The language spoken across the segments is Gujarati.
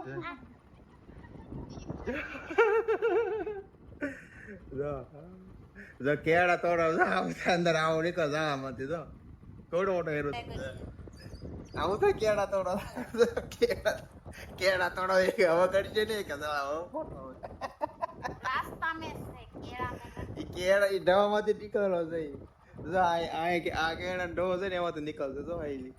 જો કેળા તોડો અંદર આવો નીકળ જવા માંથી જો થોડો મોટો હેરો આવું થાય કેળા તોડો કેળા તોડો હવે કરશે નહીં કે કેળા એ ડવા માંથી નીકળો છે આ કેળા ડો છે ને એમાંથી નીકળશે જો આઈ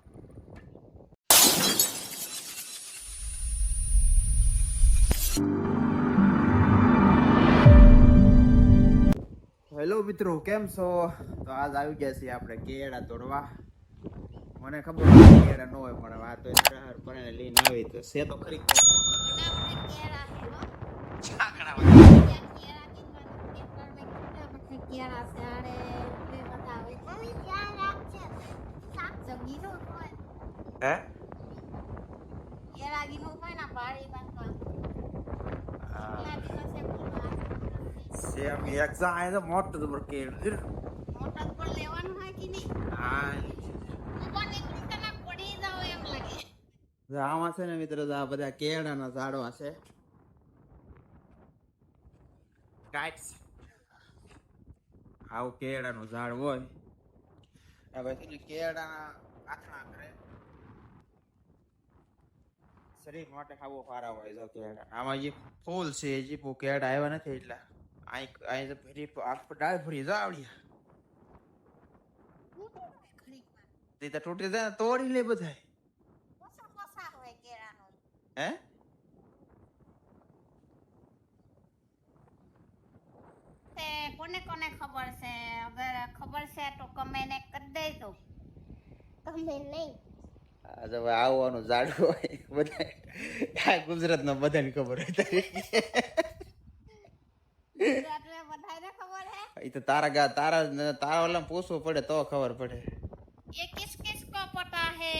હેલો મિત્રો કેમ છો? તો આજ આવી ગયા છીએ આપણે કેળા તોડવા. મને ખબર કેળા ન હોય પણ આ તો ત્રહાર પણ લઈને આવી તો છે તો ખરી મોટું તો કેળું આમાં છે ને મિત્રો આ બધા કેળાના ઝાડવા છે. આવું કેળાનું ઝાડ હોય હવે કેળાના આથણા કરે શરીર માટે ખાવો સારા હોય જો કેળા. આમાં જે ફૂલ છે જે કેળા આવ્યા નથી એટલે અહીં ડાળ ફરી જાવડિયા તે તો તૂટી જાય તોડી લે બધા. હે કોને કોને ખબર છે? અગર ખબર છે તો કમેન્ટ કરી દેજો. કમેન્ટ નહીં આવવાનું ઝાડ હોય બધા ગુજરાત ના બધાને ખબર હોય એ તો તારા ઓલા પૂછવું પડે તો ખબર પડે. ये किस किस को पता है?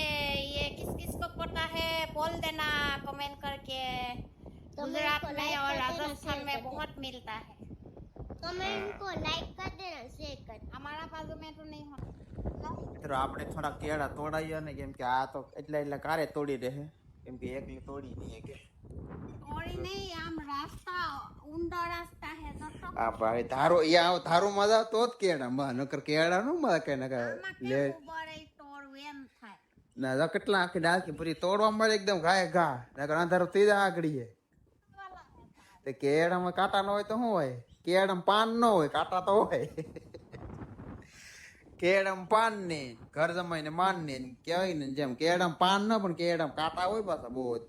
ये किस किस को पता है? बोल देना कमेंट करके. गुजरात में और राजस्थान में बहुत मिलता है. कमेंट को लाइक कर देना, शेयर कर. हमारा बाजू में तो नहीं होता. મિત્રો આપણે થોડા કેળા તોડાઈએ ને કેમ કે આ તો એટલા કારે તોડી દે કેમ કે એકલી તોડી નહીં કે તોડી નહીં આમ રાસ્તા ઊંડો રાસ્તા હે તો આ ભાઈ ધારો યા ધારો મજા તો જ કેળા માં નકર કેળા નો મજા કે નકર લે તોડવું એમ થાય ના કેટલા આખી ડાળકી પૂરી તોડવા મળે એકદમ ઘાય ઘા નકર અંધારો થઈ જાય આગળીએ તે કેળામાં કાંટા ન હોય તો શું હોય? કેળામાં પાન ન હોય કાંટા તો હોય. કેળામાં પાન ને ઘર જમાઈને માન ને કહેવાય ને જેમ કેળામાં પાન ન પણ કેળામાં કાંટા હોય પાછા બહુ જ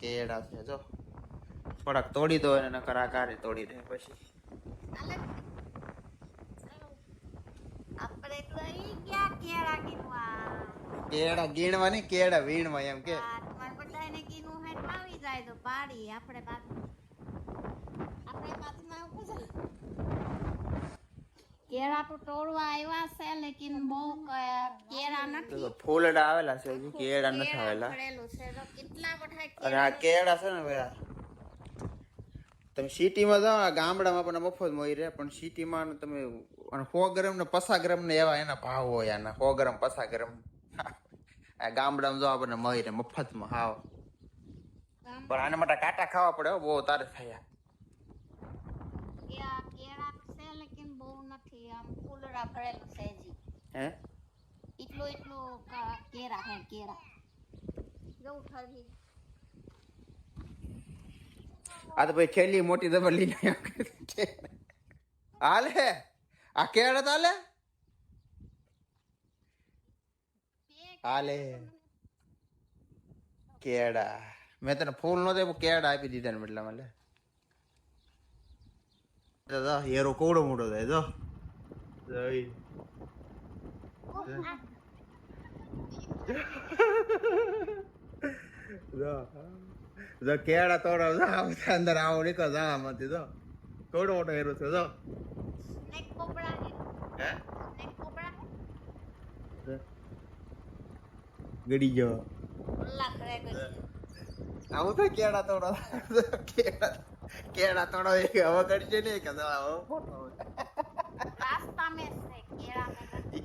કેળા છે જો થોડાક તોડી દો અને નકર આ કારે તોડી દે પછી આપણે તો ઈ ગયા કેળા ગીનવા. કેળા ગીણવા નહીં કેળા વીણવા એમ કે તમારે બધાને ગીનું હે આવી જાય તો પાડી આપણે પાથમાં ઉભું કેળા તો તોડવા આવ્યા છે લેકિન બહુ કેળા નથી. ફૂલડા આવેલા છે કેળા નથી આવેલા. કેટલા બધા અને આ કેળા છે ને ભાઈ તમે સિટીમાં જાઓ ગામડામાં પણ મફત મળી રહે પણ સિટીમાં તમે 100 ગ્રામ ને 50 ગ્રામ ને એવા એના ભાવ હોય આના 100 ગ્રામ 50 ગ્રામ. આ ગામડામાં જાઓ આપણને મળી રહે મફતમાં હાવ પણ આના માટે કાંટા ખાવા પડે બહુ તારે થયા. હે એટલું કેરા હે કેરા જવું ઠરી આ તો ભાઈ છેલ્લી મોટી દબર લઈને હાલે આ કેળા તો હાલે કેળા મેં તને ફૂલ નો દે કેળા આપી દીધા ને એટલા મને હેરો કોવડો મોટો થાય જો કેળા તોડો અંદર આવો નીકળ જવા માંથી જો થોડો મોટો હેરો છે જો ગડી ગયો આવું તો કેળા તોડો કેળા તોડો હવે કરશે નહીં કે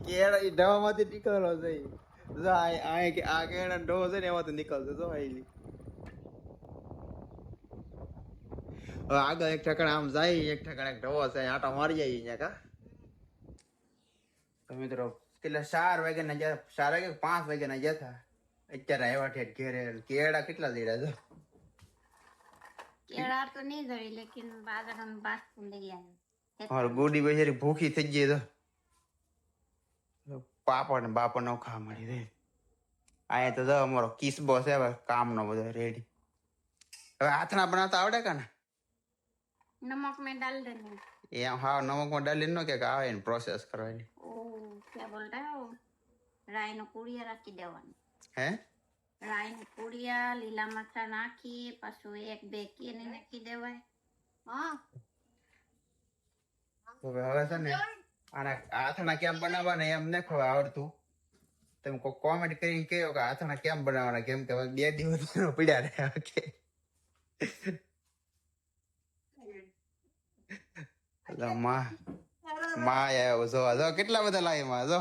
કેળા ઈ ઢવામાંથી નીકળો છે જો આ કેળા ડોહો છે ને એમાં તો નીકળતો તો આઈલી. હવે આગળ એક ઠેકાણે આમ જાય, એક ઠેકાણે એક ઢવો છે આટા મારી જાય અહીંયા કા. તો મિત્રો કેટલા 4 વાગ્યાના ગયા, 4 વાગે 5 વાગ્યાના ગયા હતા. અત્યારે આવ્યા ઠેઠ ઘેરે. કેળા કેટલા દીડા છે? केड़ा तो नहीं गई लेकिन बाजार हम बात सुन ले आए और गोडी बेचारी भूखी થઈ ગઈ તો પાપડ ને બાપડ નો ખા મળી રે. આયા તો જો અમારો કિસ્બો છે હવે કામનો બધો રેડી. હવે આથણા બનાવતા આવડે કે ને? नमक में डाल देना. એમ હા નમકમાં ડાલી નો કે આવે ને પ્રોસેસ કરવાની. ओ क्या बोलता है वो राई नो कुड़िया राखी देवानी. હે રાઈ ની પૂડિયા લીલા મરચા નાખી પાછું 1-2 કેને નાખી દેવાય. હા તો હવે છે ને આના આથણા કેમ બનાવવાના એમ ન ખબર આવડતું. તમે કોઈ કોમેન્ટ કરીને કહો કે આથણા કેમ બનાવવાના, કેમ કે 2 દિવસ પડ્યા રહ્યા કે માં આવ્યો જો જો કેટલા બધા લાવી માં જો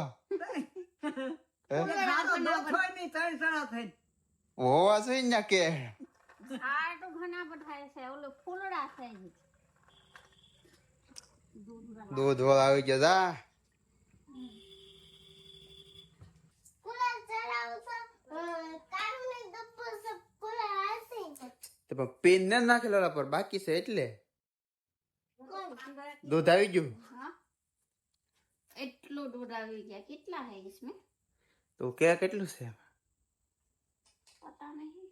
હોવા છે ને કે આ તો ઘણા બધા છે ઓલો ફૂલડા છે દૂધ વાળા આવી ગયો જા. તો પેન ન નાખેલો પર બાકી છે એટલે દૂધ આવી ગયું. એટલું દૂધ આવી ગયા. કેટલા है इसमें? તો કે કેટલું છે? पता नहीं.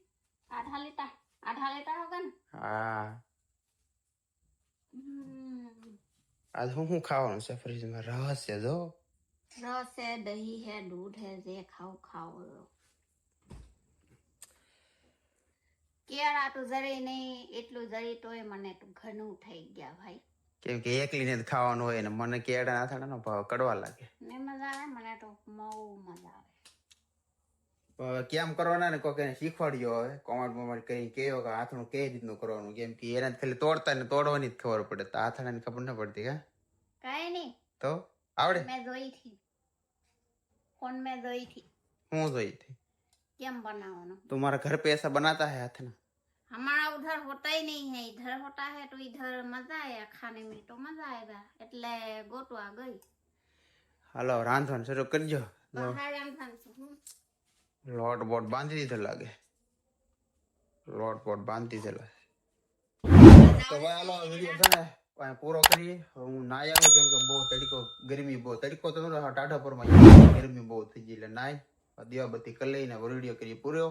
आधा लीटर होगा ना. હા આજ હું ખાવાનું છે ફ્રીજમાં? રસ છે જો. रस है, दही है, दूध है, जे खाओ खाओ. કેળા તો જરે નહીં, એટલું જરી તોય મને તો ઘણું થઈ ગયા ભાઈ. કેમ કે એકલીને જ ખાવાનું હોય ને મને કેળા નાથાના ભાવ કડવા લાગે. ને મજા આવે મને તો બહુ મજા આવે. હવે કેમ કરવાના ને કોઈ શીખવાડ્યો હવે કોમેન્ટ કરી કેવો કે હાથણું કઈ રીતનું કરવાનું, કેમ કે એના ખાલી તોડતા ને તોડવાની જ ખબર પડે, તો હાથણાની ખબર ન પડતી. હા કઈ નહીં, તો આવડે. मैं जोई थी फोन में जोई थी હું જોઈ थी કેમ બનાવવાનું. तुम्हारा घर पे ऐसा बनाता है हाथना? हमारा उधर होता ही नहीं है, इधर होता है तो इधर मजा आया खाने में, तो मजा आएगा એટલે ગોતવા ગઈ. હાલો રાંધવાનું શરૂ કરજો. બહાર રાંધવાનું લોટ બોટ બાંધી દીધો લાગે. લોટ બોટ બાંધી દીધેલો. તો ભાઈ હાલો વિડીયો છે ને અહીં પૂરો કરીએ. હું નાઈ આવ્યો કેમ કે બહુ તડકો, ગરમી બહુ, તડકો તો ટાઢા પરમાં ગરમી બહુ થઈ ગઈ એટલે નાઈ દીવાબત્તી કરી લઈને વિડીયો કરીએ પૂરો.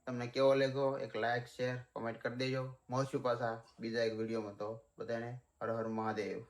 તમને કેવો લાગ્યો એક લાઈક શેર કોમેન્ટ કરી દેજો. મળશું પાછા બીજા એક વિડીયોમાં. તો બધાને હર હર મહાદેવ.